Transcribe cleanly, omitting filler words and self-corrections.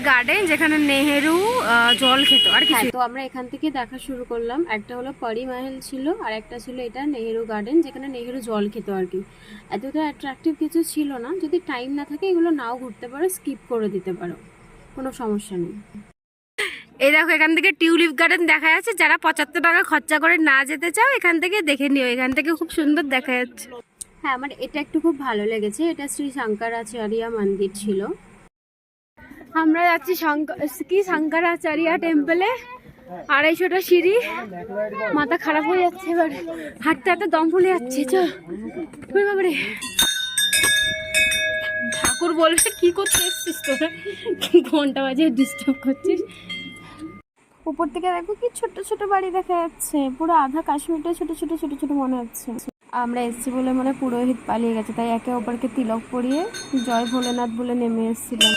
Garden যেখানে নেহেরু জল খেত আর কি। তো আমরা এখান থেকে দেখা শুরু করলাম। একটা হলো পরি মহল ছিল, আর একটা ছিল এটা নেহেরু গার্ডেন যেখানে নেহেরু জল খেত আর কি। এতটা অ্যাট্রাকটিভ কিছু ছিল না, যদি টাইম না থাকে এগুলো নাও ঘুরতে পারো, স্কিপ করে দিতে পারো, কোনো সমস্যা নেই। এই দেখো এখান থেকে টিউলিপ গার্ডেন দেখা যাচ্ছে, যারা 75 টাকা খরচা করে না যেতে চাও এখান থেকে দেখে নিও, এখান থেকে খুব সুন্দর দেখা যাচ্ছে। হ্যাঁ, আমার এটা একটু খুব ভালো লেগেছে, এটা শ্রী শঙ্করাচার্য মন্দির ছিল। আমরা যাচ্ছি শঙ্করাচার্য টেম্পলে, 250টা সিঁড়ি, মাথা খারাপ হয়ে যাচ্ছে, এবার হাঁটতে হাঁটতে দম ফুলে যাচ্ছে। চল বাবারে, ঠাকুর বলবে কি করতে এসছিস তোরা, ঘন্টা বাজে ডিস্টার্ব করছিস। উপর থেকে দেখো কি ছোট ছোট বাড়ি দেখা যাচ্ছে, পুরো আধা কাশ্মীরটা ছোট ছোট ছোট ছোট মনে হচ্ছে। আমরা এসছি বলে মানে পুরোহিত পালিয়ে গেছে, তাই একে অপরকে তিলক পরিয়ে জয় ভোলেনাথ বলে নেমে এসেছিলাম।